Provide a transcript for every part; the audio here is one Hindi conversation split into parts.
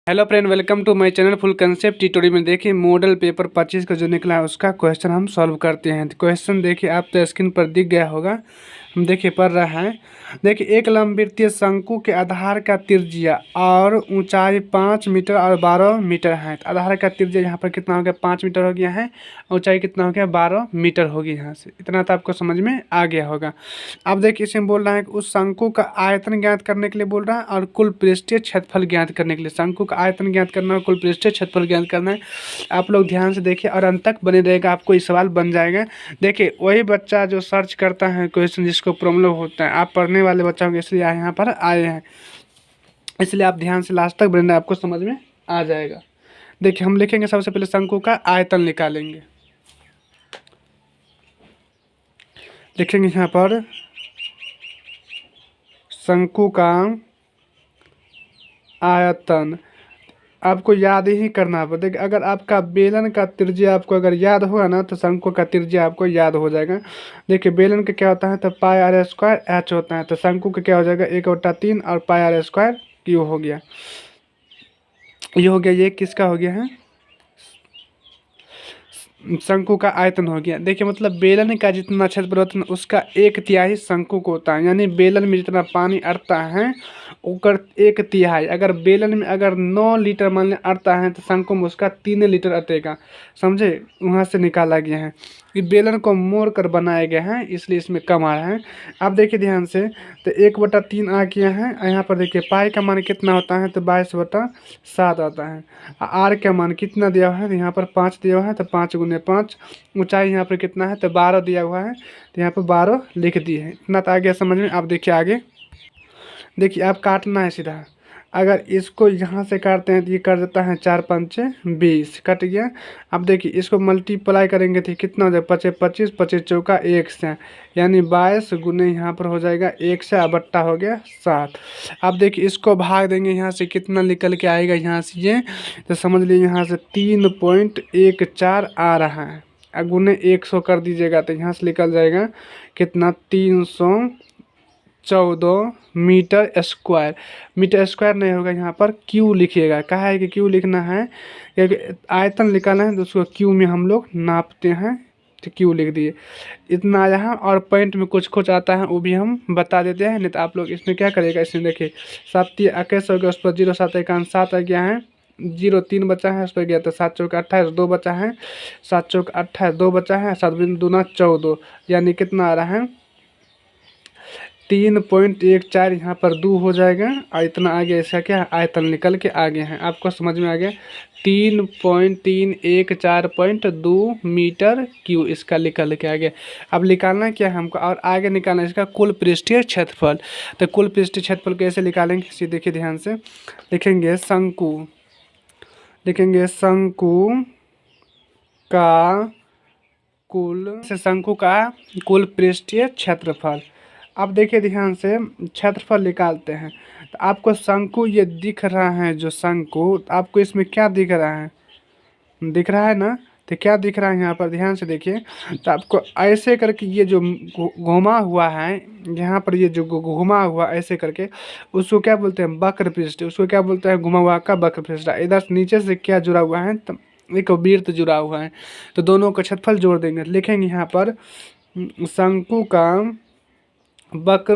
Hello friend, welcome to my channel full concept tutorial में। देखिए मॉडल पेपर 25 का जो निकला है उसका क्वेश्चन हम सॉल्व करते हैं। क्वेश्चन देखिए आप तो स्क्रीन पर दिख गया होगा, हम देखिए पढ़ रहा है। देखिए एक लंबवृत्तीय शंकु के आधार का त्रिज्या और ऊंचाई 5 मीटर और 12 मीटर है। तो आधार का त्रिज्या यहाँ पर कितना हो गया, 5 मीटर हो गया है। ऊंचाई कितना हो गया, 12 मीटर होगी। यहाँ से इतना तो आपको समझ में आ गया होगा। अब देखिए इसमें बोल रहा है कि उस शंकु का आयतन ज्ञात करने के लिए बोल रहा है और कुल पृष्ठीय क्षेत्रफल ज्ञात करने के लिए। शंकु का आयतन ज्ञात करना है, कुल पृष्ठीय क्षेत्रफल ज्ञात करना है। आप लोग ध्यान से देखिए और अंत तक बने रहेगा, आपको ये सवाल बन जाएगा। देखिए वही बच्चा जो सर्च करता है क्वेश्चन, जिसको प्रॉब्लम होता है, आप पढ़ने वाले बच्चा होंगे इसलिए यहाँ पर आए हैं, इसलिए आप ध्यान से लास्ट तक बने, आपको समझ में आ जाएगा। देखिए हम लिखेंगे सबसे पहले शंकु का आयतन निकालेंगे। लिखेंगे यहाँ पर शंकु का आयतन। आपको याद ही करना है। देखिए अगर आपका बेलन का त्रिज्या आपको अगर याद होगा ना तो शंकु का त्रिज्या आपको याद हो जाएगा। देखिए बेलन का क्या होता है, तो पाई आर स्क्वायर एच होता है। तो शंकु का क्या हो जाएगा, 1/3 और पाई आर स्क्वायर क्यू हो गया। ये हो गया, ये किसका हो गया है, शंकु का आयतन हो गया। देखिए मतलब बेलन का जितना क्षेत्रफल होता है उसका 1/3 शंकु को होता है। यानी बेलन में जितना पानी अटता है उकर 1/3। अगर बेलन में अगर 9 लीटर मान लें अटता है तो शंकु में उसका 3 लीटर अटेगा। समझे, वहाँ से निकाला गया है। ये बेलन को मोड़ कर बनाया गया है, इसलिए इसमें कम आ रहा है। अब देखिए ध्यान से, तो 1/3 आ गया है। यहाँ पर देखिए पाई का मान कितना होता है, तो 22/7 आता है। आर का मान कितना दिया हुआ है, तो यहाँ पर 5 दिया हुआ है, तो 5 × 5। ऊंचाई यहाँ पर कितना है, तो 12 दिया हुआ है, तो यहाँ पर 12 लिख दिए हैं। इतना तो आ गया समझ में। आप देखिए आगे, देखिए आप काटना है सीधा। अगर इसको यहाँ से काटते हैं तो ये कर देता है 4 × 5 = 20, कट गया। अब देखिए इसको मल्टीप्लाई करेंगे तो कितना हो जाएगा, 5 × 25, 25 × 4 = 100, यानी 22 गुने यहाँ पर हो जाएगा 100 बट्टा हो गया 7। अब देखिए इसको भाग देंगे, यहाँ से कितना निकल के आएगा, यहाँ से ये तो समझ लीजिए यहाँ से 3.14 आ रहा है। गुने 100 कर दीजिएगा तो यहाँ से निकल जाएगा कितना, 314 मीटर स्क्वायर। मीटर स्क्वायर नहीं होगा, यहाँ पर क्यू लिखिएगा। कहा है कि क्यू लिखना है क्योंकि आयतन निकालना है तो उसको क्यू में हम लोग नापते हैं, तो क्यू लिख दिए। इतना आया है। और पॉइंट में कुछ कुछ आता है वो भी हम बता देते हैं, नहीं तो आप लोग इसमें क्या करेगा। इसमें देखिए 7 × 21 हो गया, उस पर 0 7 × 7 आ गया है, 0 3 बचा है, उस पर गया तो 7 × 4 = 28, 2 बचा है, 7 × 4 = 28, 2 बचा है, 7 × 2 = 14, यानी कितना आ रहा है 3.14। यहाँ पर 2 हो जाएगा और इतना आ गया, इसका क्या आयतन निकल के आ गया है। आपको समझ में आ गया, 3.314.2 मीटर क्यू इसका निकल के आ गया। अब निकालना क्या है हमको, और आगे निकालना है इसका कुल पृष्ठीय क्षेत्रफल। तो कुल पृष्ठीय क्षेत्रफल कैसे निकालेंगे, देखिए ध्यान से। लिखेंगे शंकु, लिखेंगे शंकु का शंकु का कुल पृष्ठीय क्षेत्रफल। अब देखिए ध्यान से क्षेत्रफल निकालते हैं। तो आपको शंकु ये दिख रहा है, जो शंकु, तो आपको इसमें क्या दिख रहा है, दिख रहा है ना। तो क्या दिख रहा है यहाँ पर ध्यान से देखिए। तो आपको ऐसे करके ये जो घुमा हुआ है, यहाँ पर ये जो घुमा हुआ ऐसे करके, उसको क्या बोलते हैं, वक्र पृष्ठ। उसको क्या बोलते हैं, घुमा हुआ का वक्र पृष्ठ। इधर नीचे से क्या जुड़ा हुआ है, तो एक वृत्त जुड़ा हुआ है, तो दोनों का क्षेत्रफल जोड़ देंगे। लिखेंगे यहाँ पर शंकु का वक्र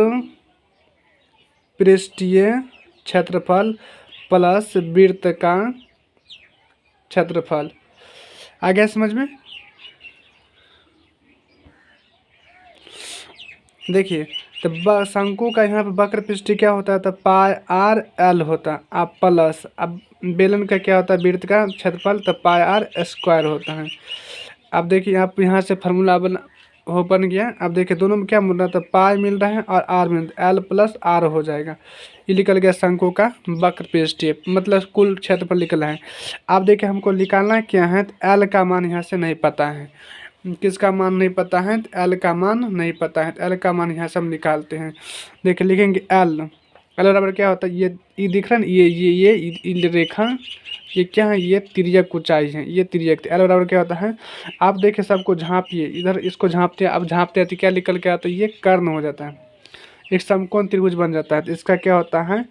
पृष्ठीय क्षेत्रफल प्लस वृत्त का क्षेत्रफल। आ गया समझ में। देखिए तो शंकु का यहाँ पर वक्र पृष्ठीय क्या होता है, तो पाई आर एल होता है। अब प्लस, अब बेलन का क्या होता है, वृत्त का क्षेत्रफल, तो पाई आर स्क्वायर होता है। अब देखिए आप यहाँ से फार्मूला बन गया। अब देखिए दोनों में क्या मिल रहा है, तो पाई मिल रहा है और आर मिल रहा है, एल प्लस आर हो जाएगा। ये निकल गया शंकु का वक्र पृष्ठीय, मतलब कुल क्षेत्रफल निकला है। अब देखिए हमको निकालना क्या है, तो एल का मान यहाँ से नहीं पता है। किसका मान नहीं पता है, तो एल का मान नहीं पता है। तो एल का मान यहाँ से हम निकालते हैं। देखिए लिखेंगे एल, एल बराबर क्या होता है, ये दिख रहा है ना, ये रेखा, ये क्या है, ये तिर्यक ऊंचाई है, ये तिर्यक। एल बराबर क्या होता है, आप देखिए सबको झाँपिए, इधर इसको झाँपते हैं। अब झाँपते हैं तो क्या निकल के आता है, ये कर्ण हो जाता है, एक समकोण त्रिभुज बन जाता है। तो इसका क्या होता है,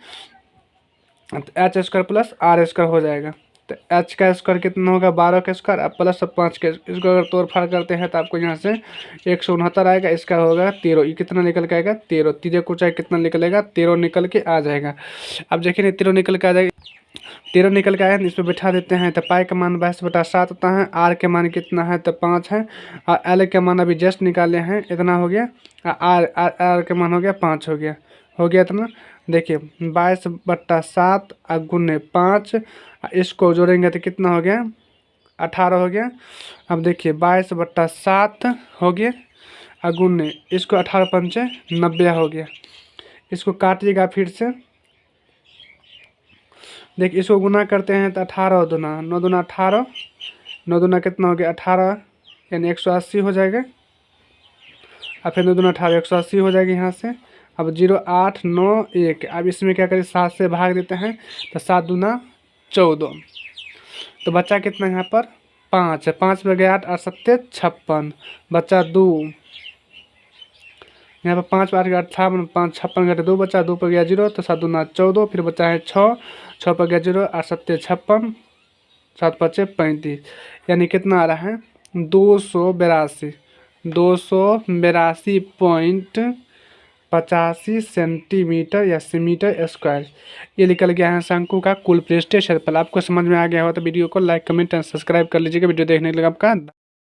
तो H square plus R square हो जाएगा। तो एच का स्क्वायर कितना होगा 12 का स्क्वायर, अब प्लस 5 के, इसको अगर तोड़ फाड़ करते हैं तो आपको यहाँ से 169 आएगा, इसका होगा 13। ये कितना निकल के आएगा 13, तीजे को चाहे कितना निकलेगा 13 निकल के आ जाएगा। अब देखिए 13 निकल के आ जाएगा, 13 निकल के आया इस पर बैठा देते हैं। तो पाई का मान 22/7 होता है, आर के मान कितना है तो 5 है, और एल के मान अभी जस्ट निकाले हैं इतना हो गया, आर आर आर के मान हो गया 5 हो गया इतना। देखिए 22/7 गुने 5, इसको जोड़ेंगे तो कितना हो गया 18 हो गया। अब देखिए 22/7 हो गया, गुने इसको 18 पंचे 90 हो गया। इसको काटिएगा फिर से, देखिए इसको गुना करते हैं तो 18 दूना 9 दूना 18, 9 दूना कितना हो गया 18, यानी 180 हो जाएगा। और फिर 9 दूना 18 180 हो जाएगी यहाँ से। अब 0 8 9 1, अब इसमें क्या करें 7 से भाग देते हैं, तो 7 दूना 14, तो बच्चा कितना यहाँ पर 5 है, 5 में गया 8 और 7 56, बच्चा 2, यहाँ पर 5 8 गया 58, 5 56 घटे 2 बचा, 2 पर गया 0, तो 7 दूना 14, फिर बचा है 6, 6 पर गया 0 और 7 56, 7 5 35, यानी कितना आ रहा है 282.85 सेंटीमीटर या मीटर स्क्वायर। ये निकल गया है शंकु का कुल पृष्ठीय क्षेत्रफल। आपको समझ में आ गया हो तो वीडियो को लाइक कमेंट एंड सब्सक्राइब कर लीजिएगा। वीडियो देखने के लिए आपका